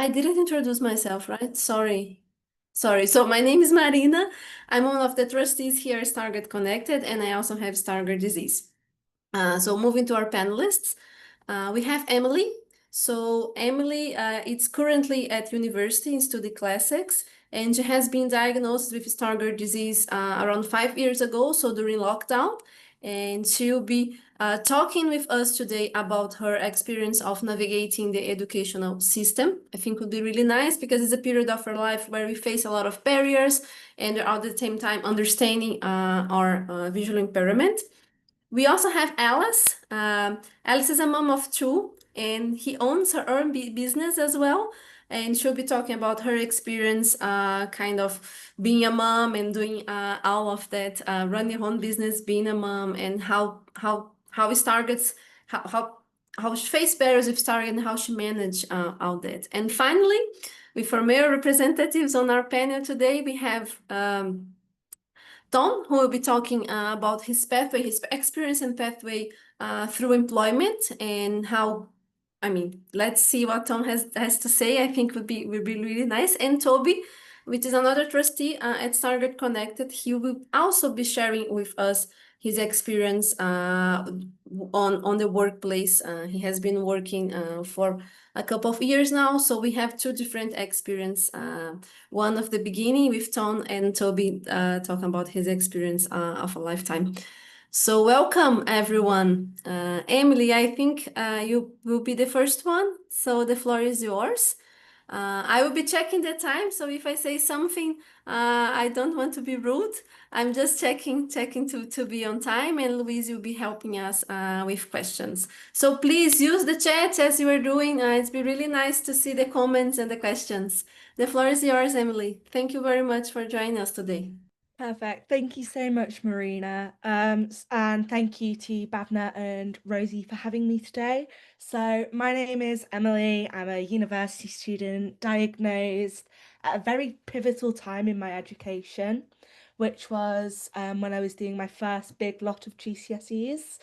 I didn't introduce myself, right? Sorry. Sorry. So my name is Marina. I'm one of the trustees here at Stargardt Connected, and I also have Stargardt disease. So moving to our panelists, we have Emily. So Emily is currently at university in study classics, and she has been diagnosed with Stargardt disease around 5 years ago, so during lockdown. And she'll be talking with us today about her experience of navigating the educational system. I think would be really nice because it's a period of our life where we face a lot of barriers and at the same time understanding our visual impairment. We also have Alice. Alice is a mom of two, and he owns her own business as well. And she'll be talking about her experience, kind of being a mom and doing all of that, running her own business, being a mom, and how it targets how she faced barriers with Target and how she managed all that. And finally, with our male representatives on our panel today, we have Tom, who will be talking about his pathway, his experience and pathway through employment and how, I mean, let's see what Tom has to say. I think would be really nice. And Toby, which is another trustee at Stargate Connected, he will also be sharing with us his experience on the workplace. He has been working for a couple of years now, so we have two different experience. One of the beginning with Tom and Toby talking about his experience of a lifetime. So welcome everyone. Emily, I think you will be the first one, so the floor is yours. I will be checking the time, so if I say something, I don't want to be rude. I'm just checking to be on time, and Louise will be helping us with questions. So please use the chat as you are doing. It's been really nice to see the comments and the questions. The floor is yours, Emily. Thank you very much for joining us today. Perfect. Thank you so much, Marina. And thank you to Bavna and Rosie for having me today. So, my name is Emily. I'm a university student diagnosed at a very pivotal time in my education, which was when I was doing my first big lot of GCSEs,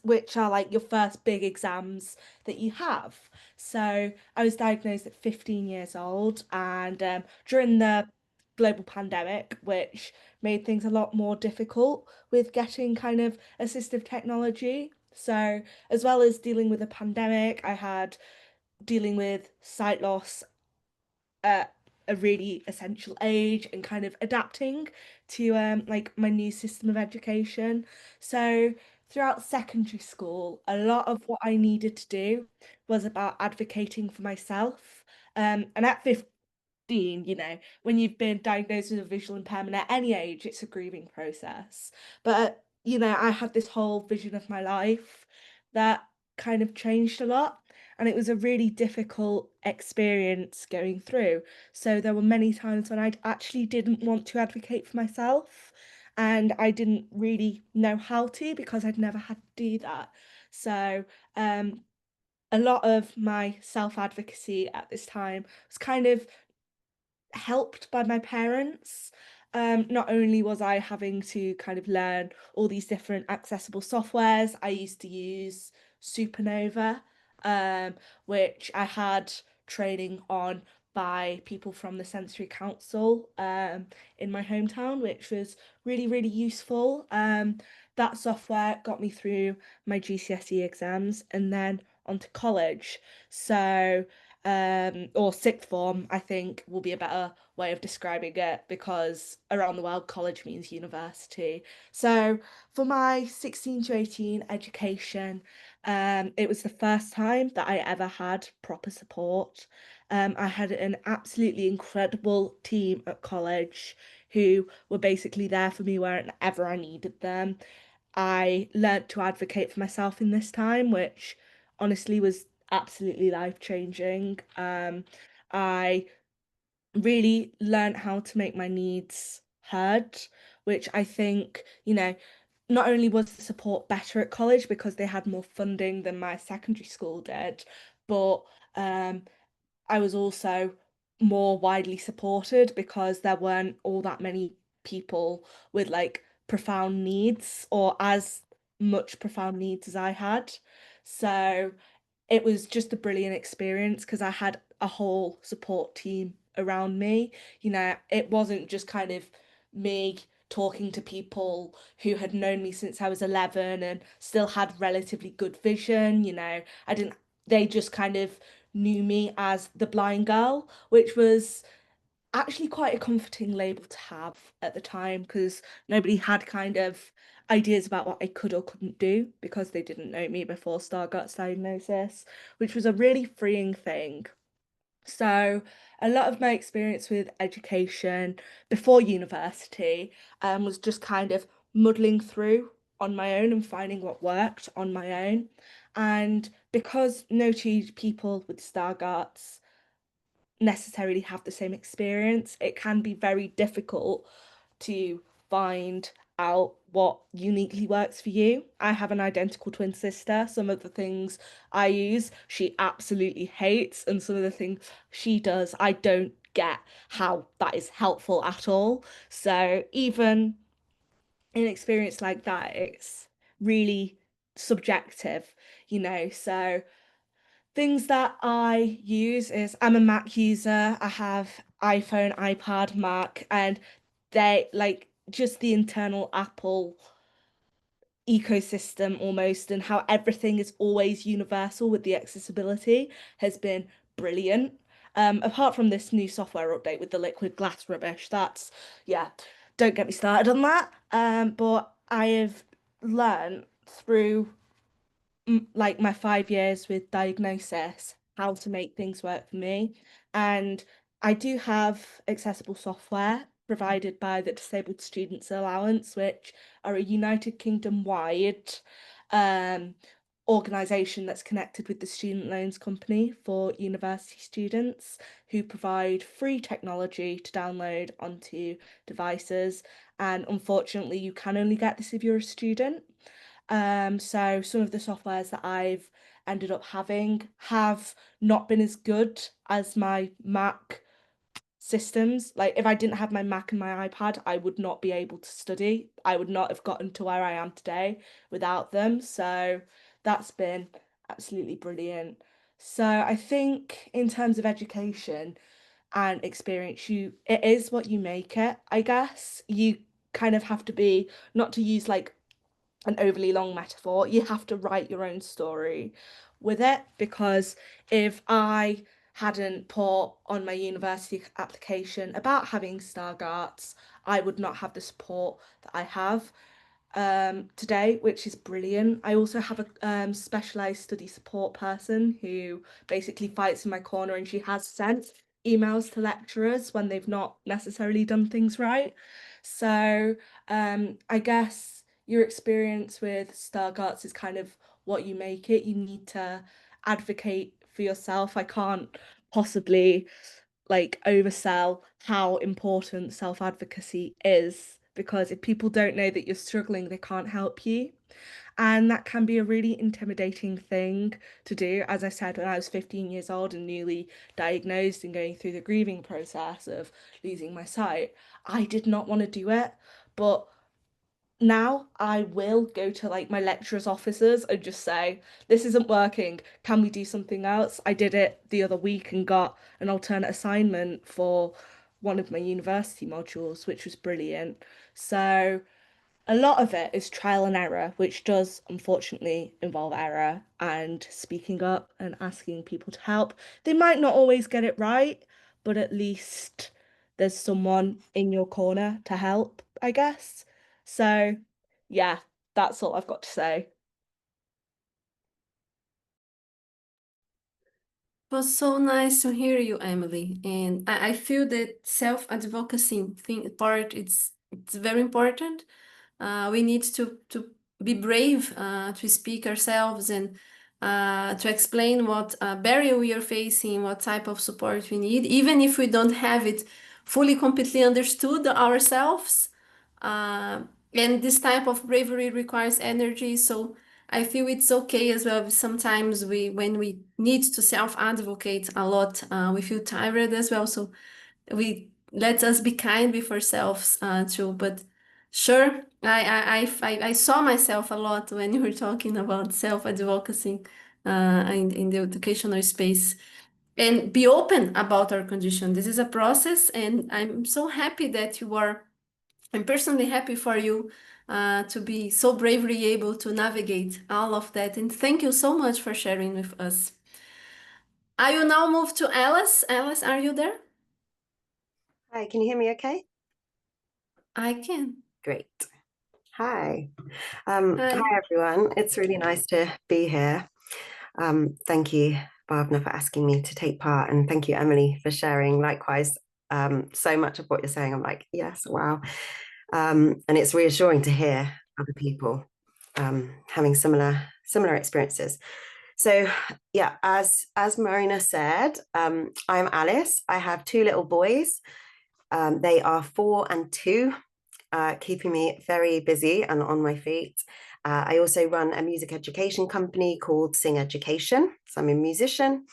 which are like your first big exams that you have. So, I was diagnosed at 15 years old, and during the global pandemic, which made things a lot more difficult with getting kind of assistive technology. So, as well as dealing with a pandemic, I had dealing with sight loss at a really essential age and kind of adapting to like my new system of education. So, throughout secondary school, a lot of what I needed to do was about advocating for myself. And at 15, when you've been diagnosed with a visual impairment at any age, it's a grieving process. But, I had this whole vision of my life that kind of changed a lot. And it was a really difficult experience going through. So there were many times when I actually didn't want to advocate for myself. And I didn't really know how to because I'd never had to do that. So, a lot of my self advocacy at this time was kind of helped by my parents. Not only was I having to kind of learn all these different accessible softwares, I used to use Supernova, um, which I had training on by people from the Sensory Council in my hometown, which was really, really useful. That software got me through my GCSE exams and then onto college. So, or sixth form, I think will be a better way of describing it because around the world, college means university. So for my 16 to 18 education, it was the first time that I ever had proper support. I had an absolutely incredible team at college who were basically there for me wherever I needed them. I learnt to advocate for myself in this time, which honestly was absolutely life changing. I really learnt how to make my needs heard, which I think, not only was the support better at college because they had more funding than my secondary school did, but um, I was also more widely supported because there weren't all that many people with like profound needs or as much profound needs as I had. So it was just a brilliant experience because I had a whole support team around me. It wasn't just kind of me talking to people who had known me since I was 11 and still had relatively good vision. I didn't, they just kind of knew me as the blind girl, which was actually quite a comforting label to have at the time because nobody had kind of ideas about what I could or couldn't do because they didn't know me before Stargardt's diagnosis, which was a really freeing thing. So, a lot of my experience with education before university was just kind of muddling through on my own and finding what worked on my own. And because no two people with Stargardt's necessarily have the same experience, it can be very difficult to find out what uniquely works for you. I have an identical twin sister. Some of the things I use, she absolutely hates, and some of the things she does, I don't get how that is helpful at all. So even in an experience like that, it's really subjective. So things that I use is I'm a Mac user. I have iPhone, iPad, Mac, and they like just the internal Apple ecosystem almost, and how everything is always universal with the accessibility has been brilliant. Apart from this new software update with the liquid glass rubbish, yeah, don't get me started on that. But I have learned through like my 5 years with diagnosis, how to make things work for me. And I do have accessible software provided by the Disabled Students Allowance, which are a United Kingdom wide um, organisation that's connected with the Student Loans Company for university students who provide free technology to download onto devices. And unfortunately, you can only get this if you're a student. So some of the softwares that I've ended up having have not been as good as my Mac systems. Like if I didn't have my Mac and my iPad, I would not be able to study. I would not have gotten to where I am today without them. So that's been absolutely brilliant. So I think in terms of education and experience, it is what you make it, I guess. You kind of have to be, not to use like an overly long metaphor. You have to write your own story with it because if I hadn't put on my university application about having Stargardt's, I would not have the support that I have today, which is brilliant. I also have a specialized study support person who basically fights in my corner, and she has sent emails to lecturers when they've not necessarily done things right. So I guess your experience with Stargardt's is kind of what you make it. You need to advocate for yourself. I can't possibly like oversell how important self-advocacy is because if people don't know that you're struggling, they can't help you. And that can be a really intimidating thing to do. As I said, when I was 15 years old and newly diagnosed and going through the grieving process of losing my sight, I did not want to do it. But now I will go to like my lecturer's offices and just say, this isn't working. Can we do something else? I did it the other week and got an alternate assignment for one of my university modules, which was brilliant. So a lot of it is trial and error, which does unfortunately involve error and speaking up and asking people to help. They might not always get it right, but at least there's someone in your corner to help, I guess. So, yeah, that's all I've got to say. It was so nice to hear you, Emily. And I feel that self-advocacy thing part it's very important. We need to be brave to speak ourselves and to explain what barrier we are facing, what type of support we need, even if we don't have it fully, completely understood ourselves. Uh, and this type of bravery requires energy. So I feel it's okay as well. Sometimes when we need to self-advocate a lot, we feel tired as well. So we let us be kind with ourselves too. But sure, I saw myself a lot when you were talking about self-advocacy in the educational space. and be open about our condition. This is a process, and I'm so happy that you are. I'm personally happy for you to be so bravely able to navigate all of that. And thank you so much for sharing with us. I will now move to Alice. Alice, are you there? Hi, can you hear me okay? I can. Great. Hi. Hi. Hi, everyone. It's really nice to be here. Thank you, Bhavna, for asking me to take part. And thank you, Emily, for sharing. Likewise, so much of what you're saying, I'm like, yes, wow. And it's reassuring to hear other people having similar experiences. So yeah, as Marina said, I'm Alice. I have two little boys. They are 4 and 2, keeping me very busy and on my feet. I also run a music education company called Sing Education. So I'm a musician,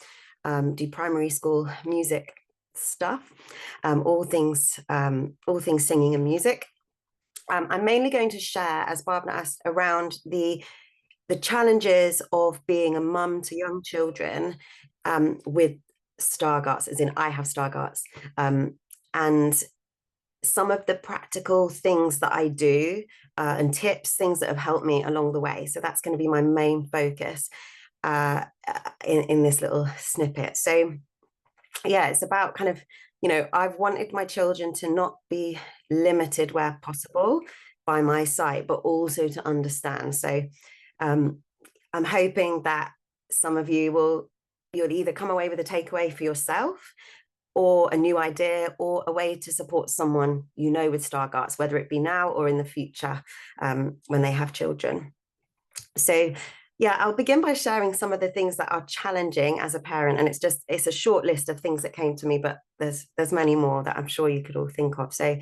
do primary school music stuff, all things singing and music. I'm mainly going to share, as Barbara asked, around the challenges of being a mum to young children with Stargardts, as in I have Stargardts, and some of the practical things that I do and tips, things that have helped me along the way. So that's going to be my main focus in this little snippet. So yeah, it's about kind of, I've wanted my children to not be limited where possible by my sight, but also to understand. So I'm hoping that some of you'll either come away with a takeaway for yourself, or a new idea, or a way to support someone with Stargardts, whether it be now or in the future when they have children. So yeah, I'll begin by sharing some of the things that are challenging as a parent. And it's a short list of things that came to me, but there's many more that I'm sure you could all think of. So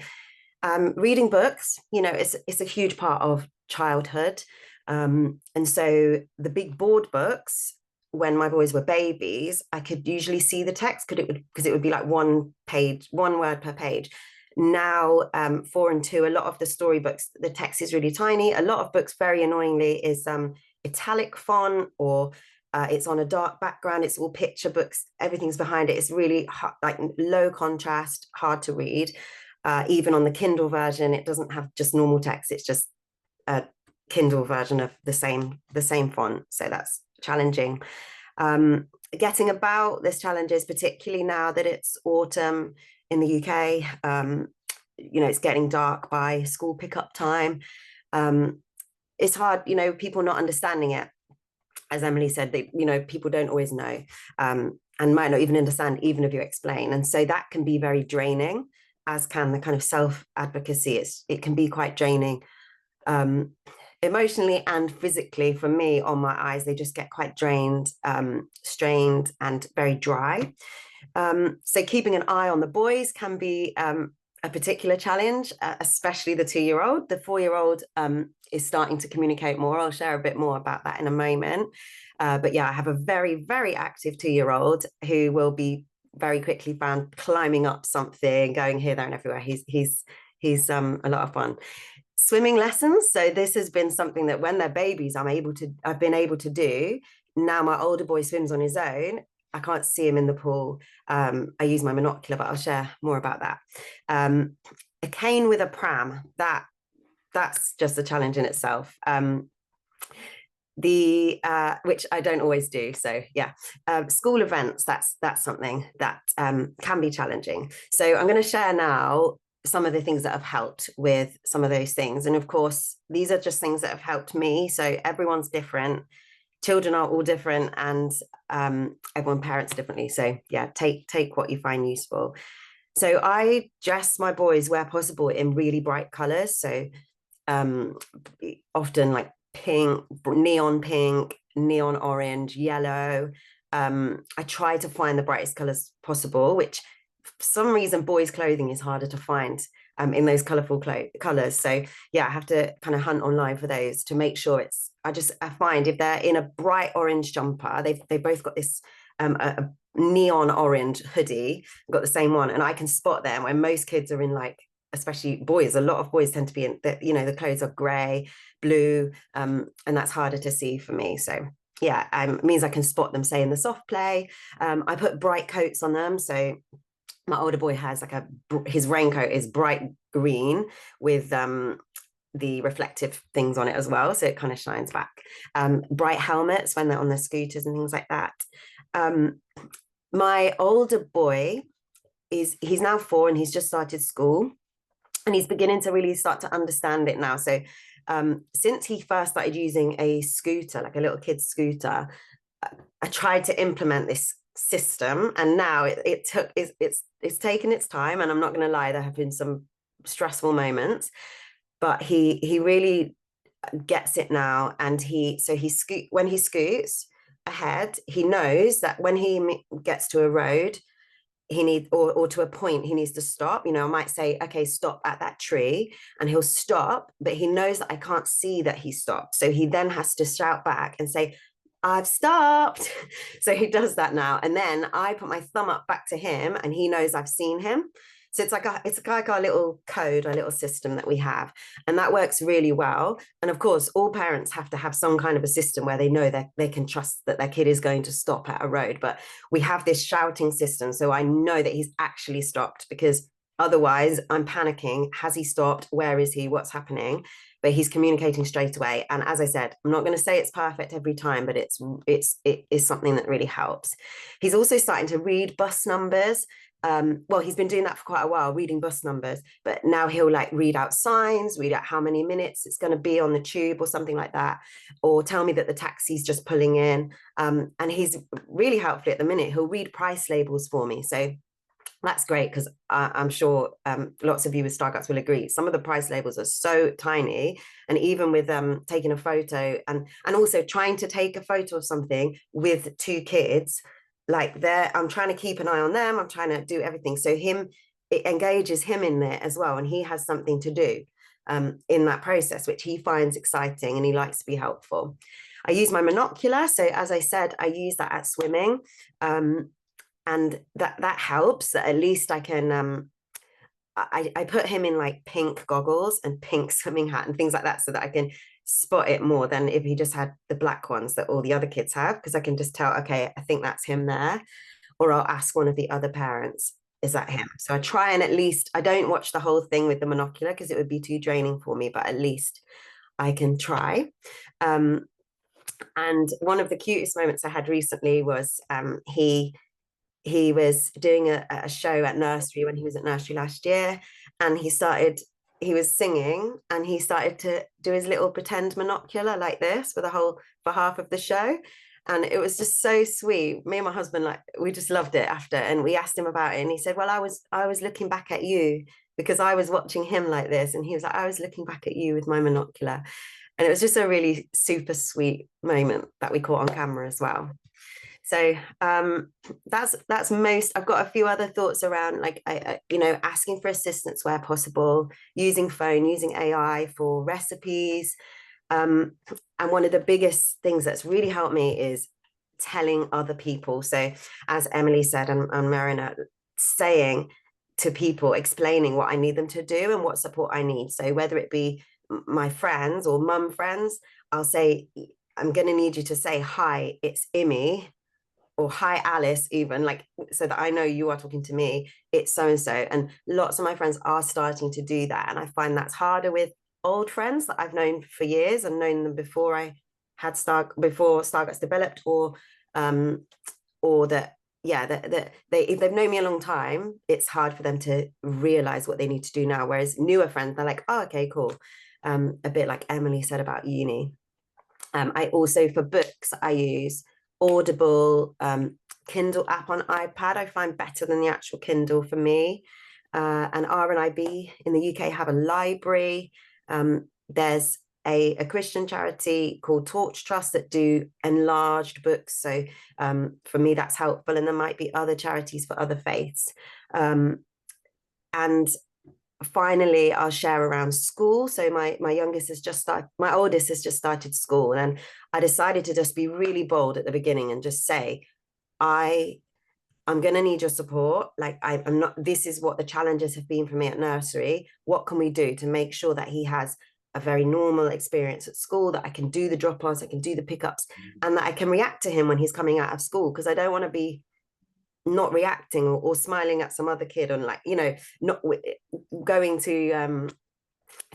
reading books, it's a huge part of childhood. And so the big board books, when my boys were babies, I could usually see the text because it would be like one word per page. Now, 4 and 2, a lot of the storybooks, the text is really tiny. A lot of books, very annoyingly, is italic font, or it's on a dark background. It's all picture books. Everything's behind it. It's really like low contrast, hard to read. Even on the Kindle version, it doesn't have just normal text. It's just a Kindle version of the same font. So that's challenging. Getting about this challenges, particularly now that it's autumn in the UK. It's getting dark by school pickup time. It's hard, people not understanding it. As Emily said, people don't always know and might not even understand, even if you explain. And so that can be very draining, as can the kind of self-advocacy. It can be quite draining emotionally and physically. For me, on my eyes, they just get quite drained, strained, and very dry. So keeping an eye on the boys can be a particular challenge, especially the 2-year-old. The 4-year-old is starting to communicate more. I'll share a bit more about that in a moment. But yeah, I have a very, very active 2-year-old who will be very quickly found climbing up something, going here, there, and everywhere. He's a lot of fun. Swimming lessons. So this has been something that when they're babies, I've been able to do. Now my older boy swims on his own. I can't see him in the pool. I use my monocular, but I'll share more about that. A cane with a pram, that's just a challenge in itself. Which I don't always do. So yeah, school events, that's something that can be challenging. So I'm going to share now some of the things that have helped with some of those things. And of course, these are just things that have helped me. So everyone's different. Children are all different, and everyone parents differently. So yeah, take what you find useful. So I dress my boys where possible in really bright colors. So often like pink, neon orange, yellow. I try to find the brightest colors possible, which for some reason boys' clothing is harder to find in those colorful colors. So yeah, I have to kind of hunt online for those to make sure I find if they're in a bright orange jumper, they've both got this a neon orange hoodie, got the same one, and I can spot them when most kids are in, like, especially boys, a lot of boys tend to be in the clothes are gray, blue, and that's harder to see for me. So yeah, means I can spot them, say in the soft play. I put bright coats on them. So my older boy has like his raincoat is bright green with the reflective things on it as well, so it kind of shines back. Bright helmets when they're on their scooters and things like that. My older boy he's now 4 and he's just started school, and he's beginning to really start to understand it now. So since he first started using a scooter, like a little kid's scooter, I tried to implement this system, and now it's taken its time. And I'm not going to lie, there have been some stressful moments, but he really gets it now. And when he scoots ahead, he knows that when he gets to a road, he needs or to a point he needs to stop. I might say, okay, stop at that tree, and he'll stop, but he knows that I can't see that he stopped, so he then has to shout back and say, I've stopped. So he does that now, and then I put my thumb up back to him, and he knows I've seen him. So it's like our little code, our little system that we have, and that works really well. And of course, all parents have to have some kind of a system where they know that they can trust that their kid is going to stop at a road. But we have this shouting system, so I know that he's actually stopped, because otherwise I'm panicking. Has he stopped? Where is he? What's happening? But he's communicating straight away. And as I said, I'm not going to say it's perfect every time, but it is something that really helps. He's also starting to read bus numbers. Well, he's been doing that for quite a while, reading bus numbers, but now he'll like read out signs, read out how many minutes it's going to be on the tube or something like that, or tell me that the taxi's just pulling in. And he's really helpful at the minute. He'll read price labels for me. So that's great, because I'm sure lots of you with Stargardts will agree. Some of the price labels are so tiny, and even with taking a photo and also trying to take a photo of something with 2 kids, like I'm trying to keep an eye on them. I'm trying to do everything. So it engages him in there as well, and he has something to do in that process, which he finds exciting, and he likes to be helpful. I use my monocular. So as I said, I use that at swimming. And that helps, that at least I can I put him in like pink goggles and pink swimming hat and things like that, so that I can spot it more than if he just had the black ones that all the other kids have, because I can just tell, okay, I think that's him there. Or I'll ask one of the other parents, is that him? So I try, and at least I don't watch the whole thing with the monocular because it would be too draining for me, but at least I can try. And one of the cutest moments I had recently was he was doing a show at nursery when he was at nursery last year, and he was singing, and he started to do his little pretend monocular like this for half of the show. And it was just so sweet. Me and my husband, like, we just loved it after, and we asked him about it, and he said, well, I was looking back at you because I was watching him like this. And he was like, I was looking back at you with my monocular. And it was just a really super sweet moment that we caught on camera as well. So that's most. I've got a few other thoughts around, like, asking for assistance where possible, using phone, using AI for recipes. And one of the biggest things that's really helped me is telling other people. So as Emily said, and Marina, saying to people, explaining what I need them to do and what support I need. So whether it be my friends or mum friends, I'll say, I'm going to need you to say, hi, it's Imi, or hi Alice, even, like, so that I know you are talking to me, it's so and so. And lots of my friends are starting to do that, and I find that's harder with old friends that I've known for years and known them before I had before Stargarts developed, or that, yeah, that if they've known me a long time, it's hard for them to realize what they need to do now, whereas newer friends, they're like, oh, okay, cool. A bit like Emily said about uni. I also, for books, I use Audible, Kindle app on iPad. I find better than the actual Kindle for me. And RNIB in the UK have a library. There's a Christian charity called Torch Trust that do enlarged books. So for me, that's helpful. And there might be other charities for other faiths. And finally, I'll share around school. So my oldest has just started school, and I decided to just be really bold at the beginning and just say, I'm going to need your support. Like, I'm not, this is what the challenges have been for me at nursery. What can we do to make sure that he has a very normal experience at school, that I can do the drop-offs, I can do the pickups, and that I can react to him when he's coming out of school, because I don't want to be not reacting or smiling at some other kid, and like, you know, not going to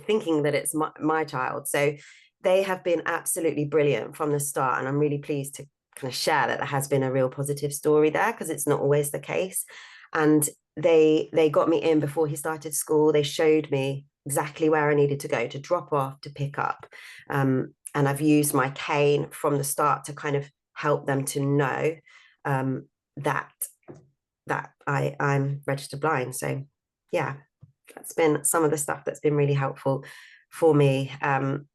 thinking that it's my child. So they have been absolutely brilliant from the start, and I'm really pleased to kind of share that there has been a real positive story there, because it's not always the case. And they got me in before he started school. They showed me exactly where I needed to go to drop off, to pick up, and I've used my cane from the start to kind of help them to know that I'm registered blind. So yeah, that's been some of the stuff that's been really helpful for me. And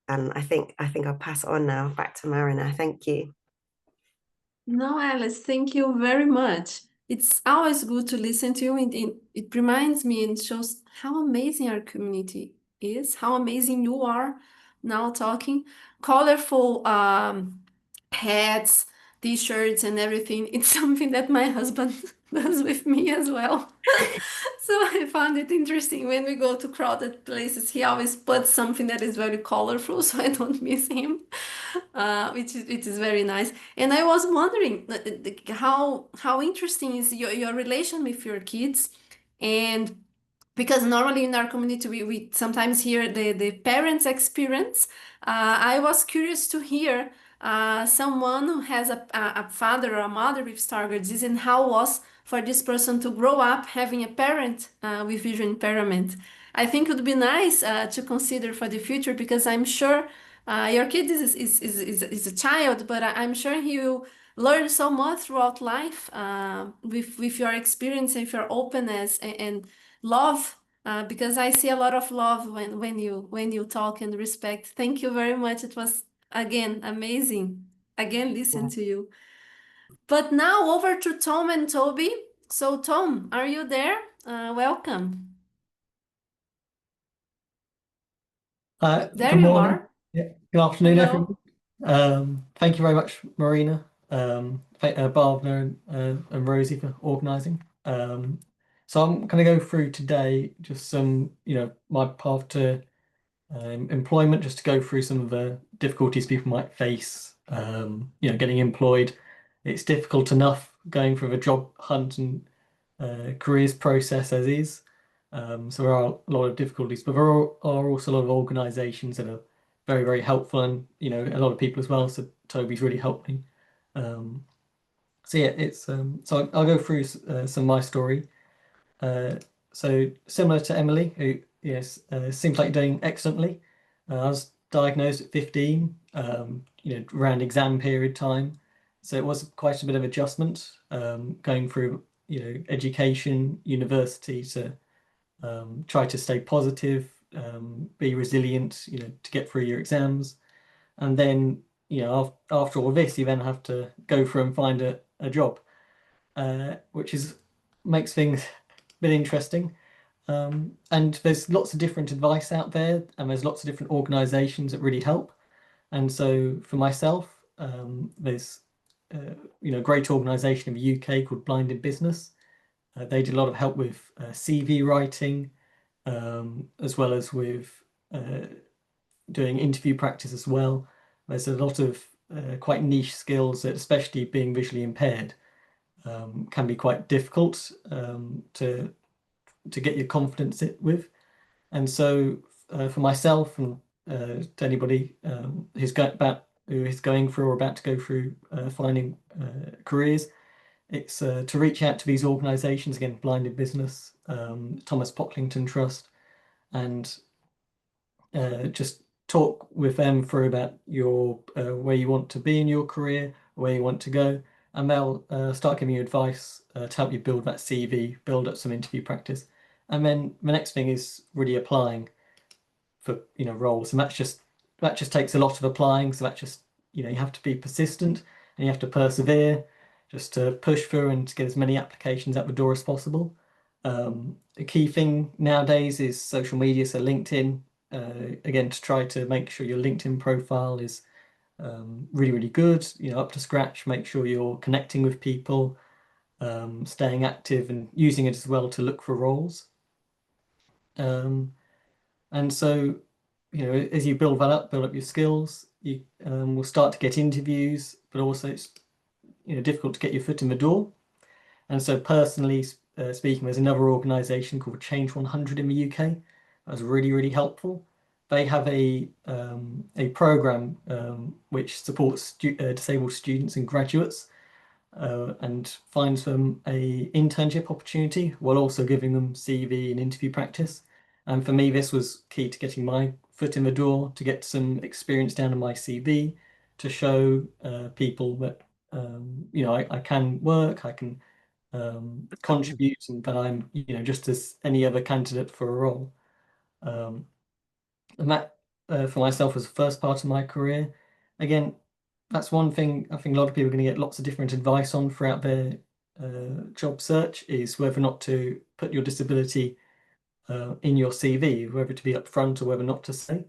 I think I'll pass it on now back to Marina. Thank you. No, Alice, thank you very much. It's always good to listen to you. It reminds me and shows how amazing our community is, how amazing you are now talking. Colorful hats, t-shirts, and everything. It's something that my husband does with me as well. So I found it interesting when we go to crowded places. He always puts something that is very colorful, so I don't miss him, which is very nice. And I was wondering how interesting is your relation with your kids, and because normally in our community we sometimes hear the parents' experience. I was curious to hear someone who has a father or a mother with Stargardt disease, and how was for this person to grow up having a parent with vision impairment. I think it would be nice to consider for the future, because I'm sure your kid is a child, but I'm sure he will learn so much throughout life with your experience and your openness and love, because I see a lot of love when you talk and respect. Thank you very much. It was again amazing. Again, listen to you. But now over to Tom and Toby. So Tom, are you there? Welcome. There Good you morning. are. Yeah, good afternoon, Hello. everyone. Thank you very much, Marina, Barbara, and Rosie for organising. So I'm going to go through today just some, my path to employment, just to go through some of the difficulties people might face, getting employed. It's difficult enough going through the job hunt and careers process as is. So there are a lot of difficulties, but there are also a lot of organisations that are very, very helpful, and a lot of people as well. So Toby's really helped me. So yeah, it's so I'll go through some of my story. So similar to Emily, who seems like doing excellently. I was diagnosed at 15, around exam period time. So it was quite a bit of adjustment, going through, education, university, to try to stay positive, be resilient, to get through your exams. And then, after all this, you then have to go through and find a job, which makes things a bit interesting. And there's lots of different advice out there, and there's lots of different organizations that really help. And so for myself, there's a great organization in the UK called Blind in Business. They did a lot of help with CV writing, as well as with doing interview practice as well. There's a lot of quite niche skills that, especially being visually impaired, can be quite difficult to get your confidence with. And so for myself, and to anybody who's going through or about to go through finding careers, it's to reach out to these organisations, again, Blind in Business, Thomas Pocklington Trust, and just talk with them through about your where you want to be in your career, where you want to go, and they'll start giving you advice to help you build that CV, build up some interview practice. And then the next thing is really applying for roles, and that just takes a lot of applying. So that just you have to be persistent, and you have to persevere, just to push through and to get as many applications out the door as possible. The key thing nowadays is social media, so LinkedIn. Again, to try to make sure your LinkedIn profile is really, really good, up to scratch. Make sure you're connecting with people, staying active, and using it as well to look for roles. And so, as you build up your skills, you will start to get interviews, but also it's difficult to get your foot in the door. And so, personally speaking, there's another organisation called Change 100 in the UK. That was really, really helpful. They have a program which supports disabled students and graduates and finds them a internship opportunity while also giving them CV and interview practice. And for me, this was key to getting my foot in the door, to get some experience down on my CV, to show people that I can work, I can contribute, and that I'm just as any other candidate for a role. And that for myself was the first part of my career. Again, that's one thing I think a lot of people are going to get lots of different advice on throughout their job search, is whether or not to put your disability in your CV, whether to be upfront or whether not to say.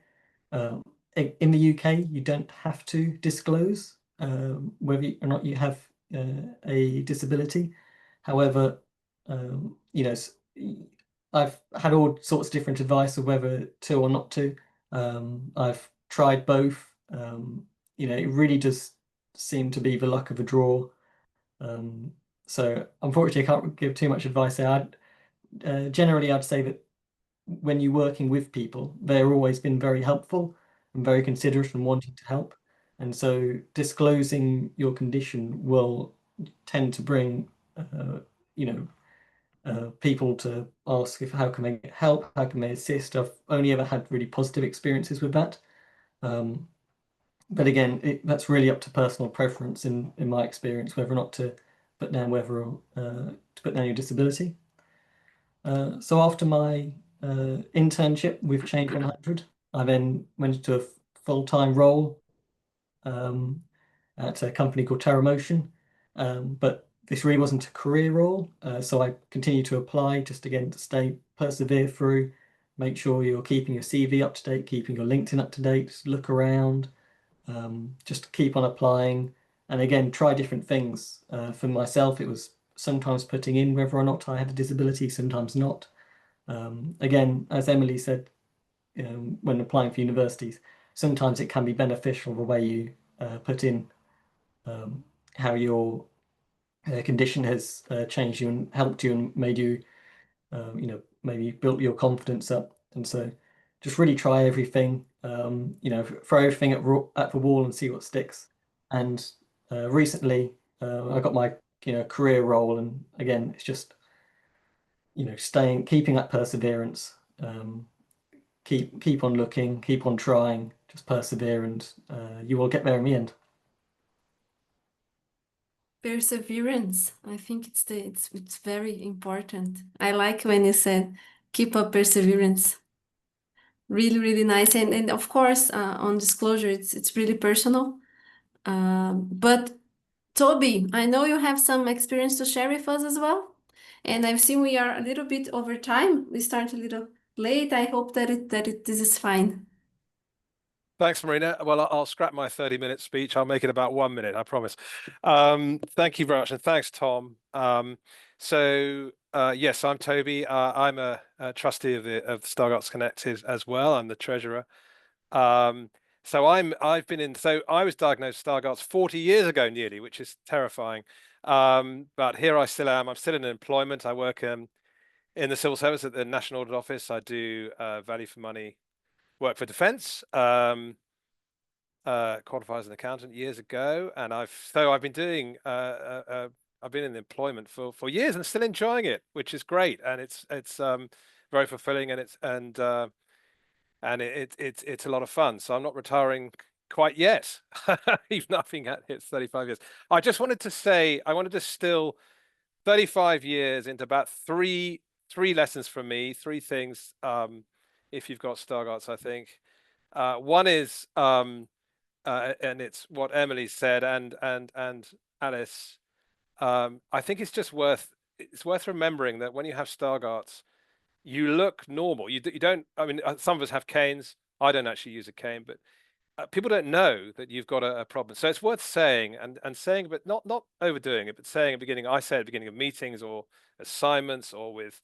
In the UK, you don't have to disclose whether or not you have a disability. However, I've had all sorts of different advice of whether to or not to. I've tried both. It really does seem to be the luck of the draw. So unfortunately, I can't give too much advice there. Generally, I'd say that when you're working with people, they're always been very helpful and very considerate and wanting to help. And so disclosing your condition will tend to bring, people to ask if how can they get help, how can they assist. I've only ever had really positive experiences with that. But again, that's really up to personal preference in my experience, whether or not to put down your disability. So after my internship with Change 100, I then went into a full-time role at a company called TerraMotion. But this really wasn't a career role, so I continued to apply just again to persevere through, make sure you're keeping your CV up to date, keeping your LinkedIn up to date, look around, just keep on applying, and again try different things. For myself, it was sometimes putting in whether or not I had a disability, sometimes not. Again, as Emily said, when applying for universities, sometimes it can be beneficial the way you put in how your condition has changed you and helped you and made you, maybe built your confidence up. And so just really try everything, throw everything at the wall and see what sticks. And recently I got my, career role. And again, it's just, keeping that perseverance, keep on looking, keep on trying, just persevere, and you will get there in the end. Perseverance. I think it's very important. I like when you said keep up perseverance. Really, really nice. And of course, on disclosure, it's really personal. But Toby, I know you have some experience to share with us as well. And I've seen we are a little bit over time. We start a little late. I hope this is fine. Thanks, Marina. Well, I'll scrap my 30-minute speech. I'll make it about 1 minute, I promise. Thank you very much. And thanks, Tom. Yes, I'm Toby. I'm a trustee of Stargardt Connected as well. I'm the treasurer. I was diagnosed with Stargardt's 40 years ago nearly, which is terrifying. But here I still am. I'm still in employment. I work in the civil service at the National Audit Office. I do value for money work for defence. Qualified as an accountant years ago, and I've been doing I've been in employment for years and still enjoying it, which is great, and it's very fulfilling, and it's a lot of fun. So I'm not retiring quite yet, even though I've been at it 35 years. I just wanted to say I wanted to distill 35 years into about three lessons from me, three things. If you've got Stargardts, I think one is and it's what Emily said and Alice. I think it's just worth remembering that when you have Stargardts, you look normal. You don't. I mean, some of us have canes. I don't actually use a cane, but people don't know that you've got a problem. So it's worth saying and saying, but not overdoing it, but saying at the beginning. I say at the beginning of meetings or assignments or with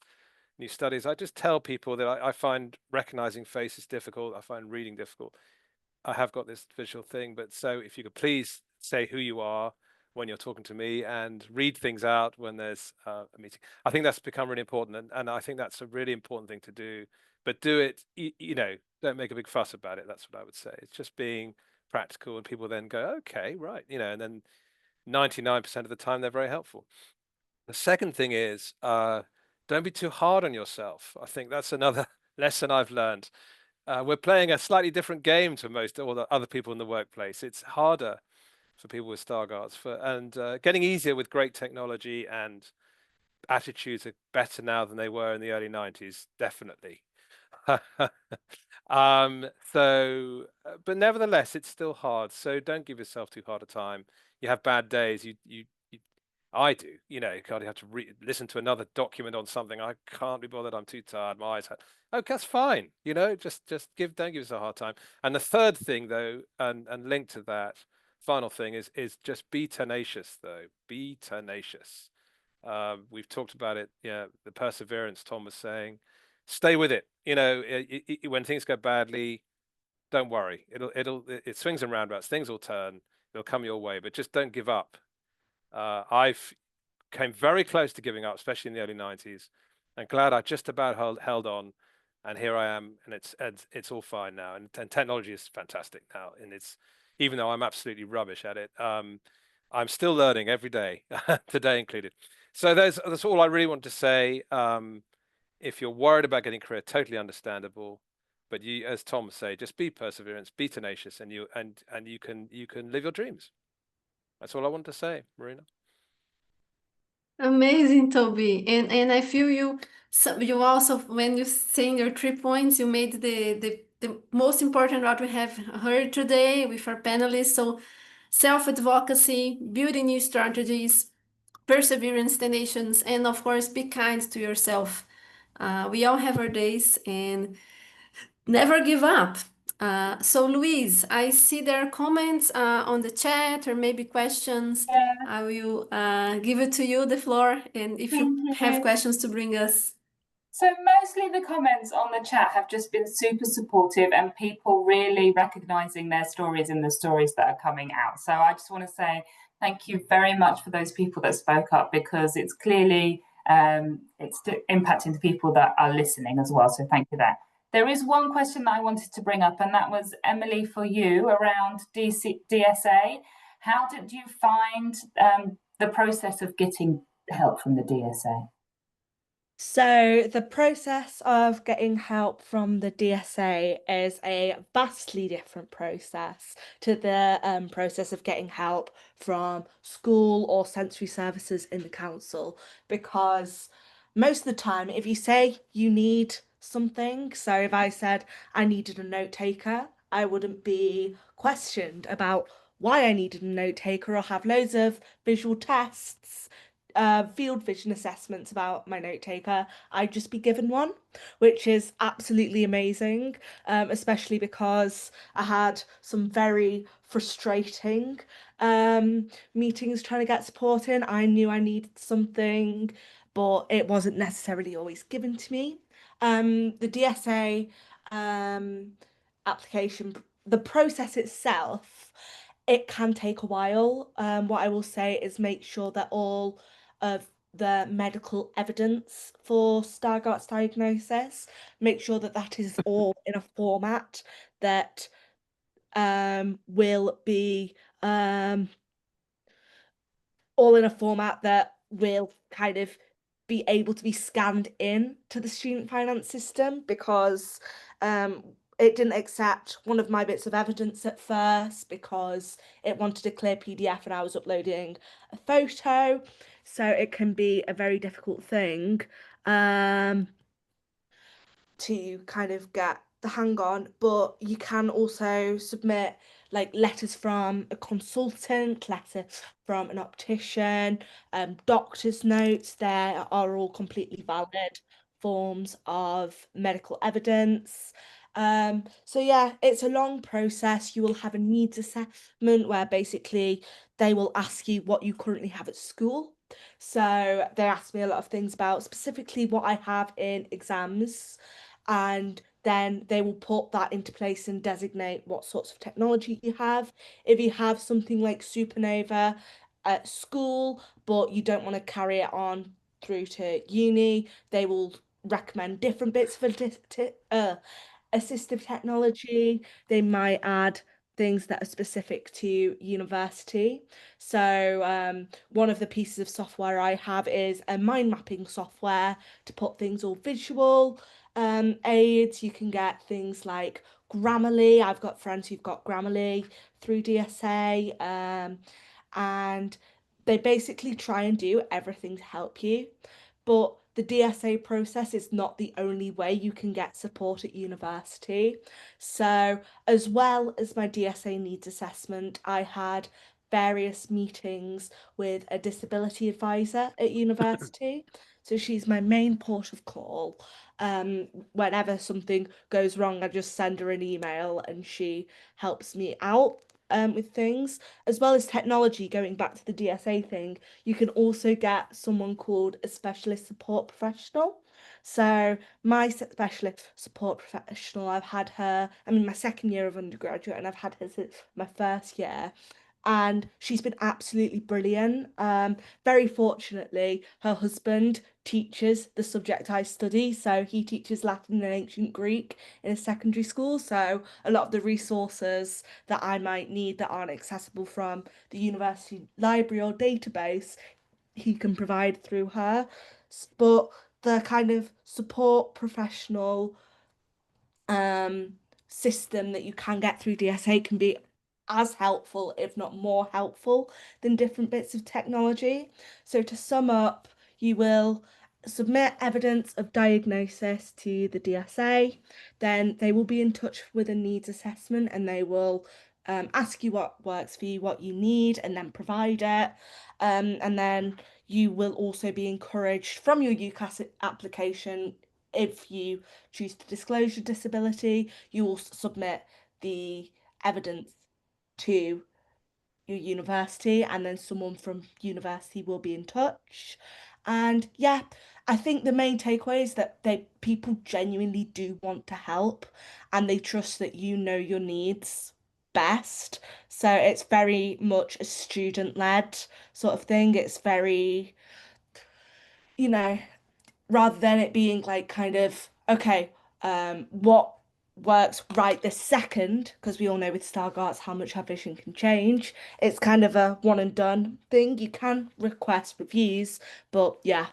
new studies, I just tell people that I find recognizing faces difficult. I find reading difficult. I have got this visual thing, but so if you could please say who you are when you're talking to me and read things out when there's a meeting. I think that's become really important, and I think that's a really important thing to do. But do it, you know, don't make a big fuss about it. That's what I would say. It's just being practical, and people then go, okay, right, you know, and then 99% of the time they're very helpful. The second thing is don't be too hard on yourself. I think that's another lesson I've learned. We're playing a slightly different game to most all the other people in the workplace. It's harder for people with Stargardts and getting easier with great technology, and attitudes are better now than they were in the early 90s, definitely. But nevertheless, it's still hard. So don't give yourself too hard a time. You have bad days. I do, you know, God, you have to listen to another document on something. I can't be bothered. I'm too tired. My eyes hurt. Okay, that's fine. You know, just don't give yourself a hard time. And the third thing, though, and linked to that, final thing is just be tenacious, though. Be tenacious. We've talked about it. Yeah, the perseverance Tom was saying. Stay with it. You know, when things go badly, don't worry. It swings and roundabouts. Things will turn. It'll come your way, but just don't give up. I've came very close to giving up, especially in the early 90s. I'm glad I just about held on, and here I am, and it's all fine now. And technology is fantastic now, and it's, even though I'm absolutely rubbish at it, I'm still learning every day, today included. So that's all I really want to say. If you're worried about getting career, totally understandable. But you, as Tom say, just be perseverance, be tenacious, and you can live your dreams. That's all I want to say, Marina. Amazing, Toby. And I feel you. So you also, when you saying your 3 points, you made the most important what we have heard today with our panelists. So self-advocacy, building new strategies, perseverance, tenacious, and of course, be kind to yourself. We all have our days, and never give up. So, Louise, I see there are comments on the chat or maybe questions. Yeah, I will give it to you, the floor, and if you thank have you. questions to bring us. So mostly the comments on the chat have just been super supportive and people really recognizing their stories and the stories that are coming out. So I just want to say thank you very much for those people that spoke up, because it's clearly it's impacting the people that are listening as well. So thank you there. There is one question that I wanted to bring up, and that was, Emily, for you around DSA. How did you find the process of getting help from the DSA? So the process of getting help from the DSA is a vastly different process to the process of getting help from school or sensory services in the council, because most of the time, if you say you need something, so if I said I needed a note taker, I wouldn't be questioned about why I needed a note taker or have loads of visual tests, field vision assessments about my note taker. I'd just be given one, which is absolutely amazing, especially because I had some very frustrating meetings trying to get support in. I knew I needed something, but it wasn't necessarily always given to me. The DSA application, the process itself, it can take a while. What I will say is make sure that all of the medical evidence for Stargardt's diagnosis, make sure that that is all in a format that will be all in a format that will kind of be able to be scanned in to the student finance system, because it didn't accept one of my bits of evidence at first because it wanted a clear PDF and I was uploading a photo. So it can be a very difficult thing to kind of get the hang on, but you can also submit like letters from a consultant, letters from an optician, doctor's notes. There are all completely valid forms of medical evidence. So yeah, it's a long process. You will have a needs assessment where basically they will ask you what you currently have at school. So they ask me a lot of things about specifically what I have in exams, and then they will put that into place and designate what sorts of technology you have. If you have something like Supernova at school, but you don't want to carry it on through to uni, they will recommend different bits of assistive technology. They might add things that are specific to university. So one of the pieces of software I have is a mind mapping software to put things all visual. Aids, you can get things like Grammarly. I've got friends who've got Grammarly through DSA, and they basically try and do everything to help you. But the DSA process is not the only way you can get support at university. So, as well as my DSA needs assessment, I had various meetings with a disability advisor at university. So, she's my main port of call. Whenever something goes wrong, I just send her an email and she helps me out with things, as well as technology. Going back to the DSA thing, you can also get someone called a specialist support professional. So my specialist support professional, I've had her, I'm in my second year of undergraduate and I've had her since my first year. And she's been absolutely brilliant. Very fortunately, her husband teaches the subject I study. So he teaches Latin and ancient Greek in a secondary school. So a lot of the resources that I might need that aren't accessible from the university library or database, he can provide through her. But the kind of support professional system that you can get through DSA can be as helpful, if not more helpful, than different bits of technology. So to sum up, you will submit evidence of diagnosis to the DSA, then they will be in touch with a needs assessment and they will ask you what works for you, what you need, and then provide it. And then you will also be encouraged from your UCAS application, if you choose to disclose your disability, you will submit the evidence to your university, and then someone from university will be in touch. And yeah, I think the main takeaway is that people genuinely do want to help and they trust that you know your needs best. So it's very much a student-led sort of thing. It's very, you know, rather than it being like kind of, okay, what works right this second, because we all know with Stargardt how much our vision can change. It's kind of a one and done thing. You can request reviews, but yeah,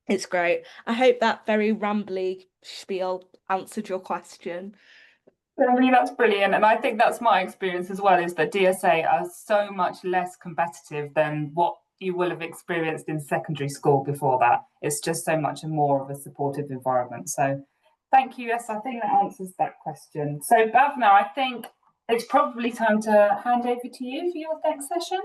it's great. I hope that very rambly spiel answered your question. I mean, that's brilliant. And I think that's my experience as well, is that DSA are so much less competitive than what you will have experienced in secondary school before that. It's just so much more of a supportive environment. So thank you. Yes, I think that answers that question. So Bhavna, I think it's probably time to hand over to you for your next session.